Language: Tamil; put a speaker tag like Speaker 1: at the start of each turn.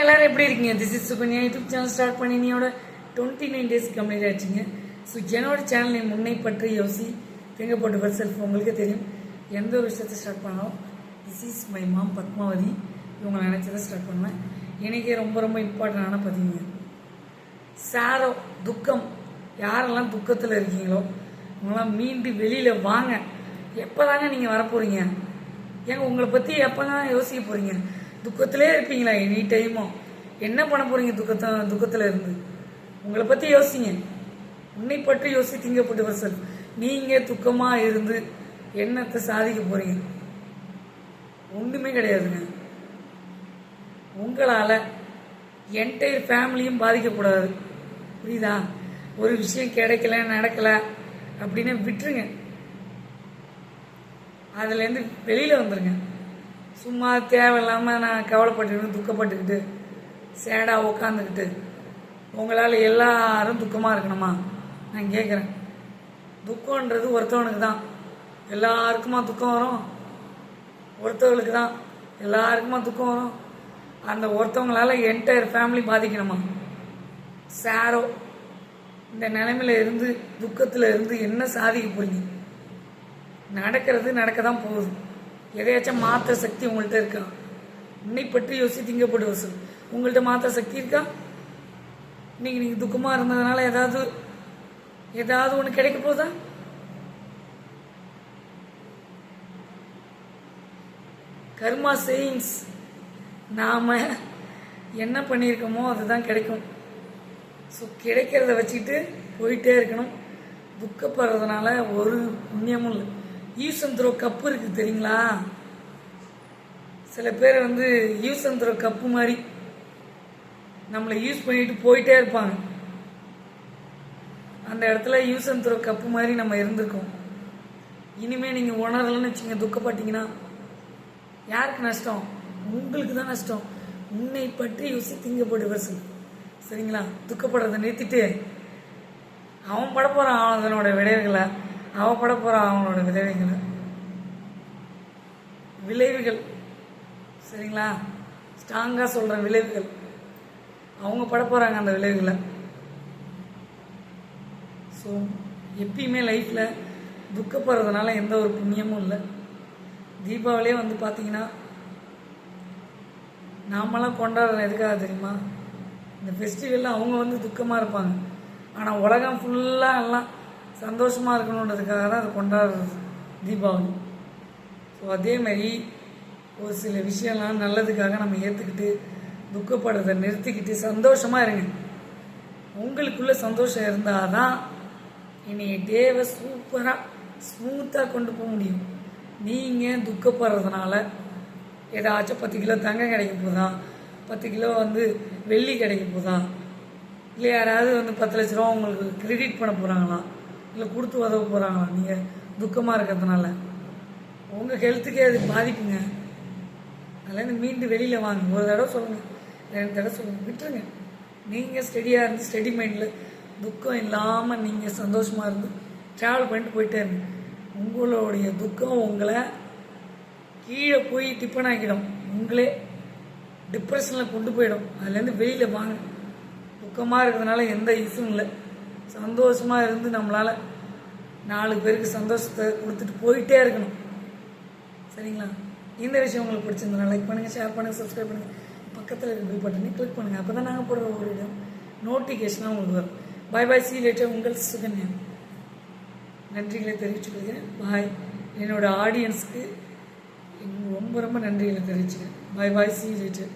Speaker 1: எல்லாரும் எப்படி இருக்கீங்க? This is Sukanya. YouTube channel start பண்ணி நீயோட 29 டேஸ் கம்ப்ளீட் ஆச்சுங்க. ஸோ என்னோட சேனல் என் முன்னை பற்றி யோசி திங்க போட்டு பர் செல்ஃப் உங்களுக்கு தெரியும். எந்த ஒரு விஷயத்தை ஸ்டார்ட் பண்ணாலும் this is my mom Padmavathi இவங்களை நினைச்சதை ஸ்டார்ட் பண்ணுவேன். எனக்கே ரொம்ப ரொம்ப இம்பார்ட்டண்டான பதிவுங்க. சாரோ துக்கம், யாரெல்லாம் துக்கத்தில் இருக்கீங்களோ உங்களாம் மீண்டு வெளியில் வாங்க. எப்போ தாங்க நீங்கள் வரப்போறீங்க? ஏங்க உங்களை பற்றி எப்போ தான் யோசிக்க போகிறீங்க? துக்கத்திலே இருப்பீங்களா எனி டைமும்? என்ன பண்ண போகிறீங்க துக்கத்தில் இருந்து? உங்களை பற்றி யோசிங்க. உன்னை பற்றி யோசி திங்கப்பட்டு வசல். நீங்கள் துக்கமாக இருந்து என்னத்தை சாதிக்க போகிறீங்க? ஒன்றுமே கிடையாதுங்க. உங்களால் என்டையர் ஃபேமிலியும் பாதிக்கக்கூடாது. புரியுதா? ஒரு விஷயம் கிடைக்கல நடக்கல அப்படின்னு விட்டுருங்க. அதுலேருந்து வெளியில் வந்துடுங்க. சும்மா தேவையில்லாமல் நான் கவலைப்பட்டுக்கிட்டு துக்கப்பட்டுக்கிட்டு சேடாக உக்காந்துக்கிட்டு உங்களால் எல்லாரும் துக்கமாக இருக்கணுமா? நான் கேட்குறேன். துக்கம்ன்றது ஒருத்தவனுக்கு தான். எல்லாருக்குமா துக்கம் வரும்? ஒருத்தவங்களுக்கு தான் எல்லாருக்குமா துக்கம் வரும்? அந்த ஒருத்தவங்களால என்டையர் ஃபேமிலி பாதிக்கணுமா? சாரோ இந்த நிலைமையில இருந்து துக்கத்தில் இருந்து என்ன சாதிக்க போறீங்க? நடக்கிறது நடக்க தான் போகுது. எதையாச்சும் மாற்ற சக்தி உங்கள்கிட்ட இருக்கா? உன்னை பற்றி யோசி திங்கப்பட்டு வசூல். உங்கள்கிட்ட மாற்ற சக்தி இருக்கா? நீங்கள் துக்கமாக இருந்ததுனால ஏதாவது ஒன்று கிடைக்க போதா? கர்மா சேயிங்ஸ். நாம் என்ன பண்ணியிருக்கோமோ அதுதான் கிடைக்கும். ஸோ கிடைக்கிறத வச்சுக்கிட்டு போயிட்டே இருக்கணும். துக்கப்படுறதுனால ஒரு புண்ணியமும் இல்லை. யூஸ் அண்ட் த்ரோ கப்பு இருக்குது தெரியுங்களா? சில பேர் யூஸ் அண்ட் த்ரோ கப்பு மாதிரி நம்மளை யூஸ் பண்ணிட்டு போயிட்டே இருப்பாங்க. அந்த இடத்துல யூஸ் அண்ட் த்ரோ கப்பு மாதிரி நம்ம இருந்திருக்கோம். இனிமேல் நீங்கள் உணரலன்னு வச்சுங்க, துக்கப்பட்டீங்கன்னா யாருக்கு நஷ்டம்? உங்களுக்கு தான் நஷ்டம். உன்னை பற்றி யோசி திங்கப்பட்டு வசூல். சரிங்களா? துக்கப்படுறதை நிறுத்திட்டு அவன் பட போகிறான் அவனோட விளைவுகளை, அவன் பட போகிறான் அவனோட விளைவுகள். சரிங்களா? ஸ்ட்ராங்காக சொல்கிறேன், விளைவுகள். அவங்க பட போகிறாங்க அந்த விளைவுகளை. ஸோ எப்பயுமே லைஃப்பில் துக்கப்படுறதுனால எந்த ஒரு புண்ணியமும் இல்லை. தீபாவளியே பார்த்தீங்கன்னா நாமெல்லாம் கொண்டாடுறோம் எதுக்காக தெரியுமா? இந்த ஃபெஸ்டிவலில் அவங்க துக்கமாக இருப்பாங்க. ஆனால் உலகம் ஃபுல்லாக எல்லாம் சந்தோஷமாக இருக்கணுன்றதுக்காக தான் அதை கொண்டாடுறது தீபாவளி. ஸோ அதே மாதிரி ஒரு சில விஷயம்லாம் நல்லதுக்காக நம்ம ஏற்றுக்கிட்டு துக்கப்படுறதை நிறுத்திக்கிட்டு சந்தோஷமாக இருங்க. உங்களுக்குள்ள சந்தோஷம் இருந்தால் தான் இன்றைக்கி டேவை சூப்பராக ஸ்மூத்தாக கொண்டு போக முடியும். நீங்கள் துக்கப்படுறதுனால ஏதாச்சும் 10 கிலோ தங்கம் கிடைக்க போதா? 10 கிலோ வெள்ளி கிடைக்க போதா? இல்லை யாராவது 10 லட்ச ரூபா உங்களுக்கு கிரெடிட் பண்ண போகிறாங்களா? இல்லை கொடுத்து உதவ போகிறாங்களா? நீங்கள் துக்கமாக இருக்கிறதுனால உங்கள் ஹெல்த்துக்கே அது பாதிப்புங்க. அதில் மீண்டு வெளியில் வாங்க. ஒரு தடவை சொல்லுங்கள், 2 தடவை சொல்லுங்கள், விட்டுருங்க. நீங்கள் ஸ்டெடியாக இருந்து ஸ்டெடி மைண்டில் துக்கம் இல்லாமல் நீங்கள் சந்தோஷமாக இருந்து ட்ராவல் பண்ணிட்டு போயிட்டே இருங்க. உங்களுடைய துக்கம் உங்களை கீழே போய் டிஃபன் ஆக்கிடும். உங்களே டிப்ரெஷனில் கொண்டு போயிடும். அதுலேருந்து வெளியில் வாங்க. துக்கமாக இருக்கிறதுனால எந்த இஷ்யூம் இல்லை. சந்தோஷமாக இருந்து நம்மளால் 4 பேருக்கு சந்தோஷத்தை கொடுத்துட்டு போயிட்டே இருக்கணும். சரிங்களா? இந்த விஷயம் உங்களுக்கு பிடிச்சிருந்தா லைக் பண்ணுங்கள், ஷேர் பண்ணுங்கள், சப்ஸ்கிரைப் பண்ணுங்கள். பக்கத்தில் இருக்க பெல் பட்டனை கிளிக் பண்ணுங்கள். அப்போ தான் நாங்கள் போடுற ஒரு வீடியோ நோட்டிஃபிகேஷனாக உங்களுக்கு வரும். பாய் பாய். சீ லேட்டர். உங்கள் சுகன்யா. நன்றிகளை தெரிவிச்சுக்கிறேன். பாய். என்னோட ஆடியன்ஸ்க்கு ரொம்ப ரொம்ப நன்றிகளை தெரிவிச்சுக்கிறேன். பாய் பாய். சீ லேட்டர்.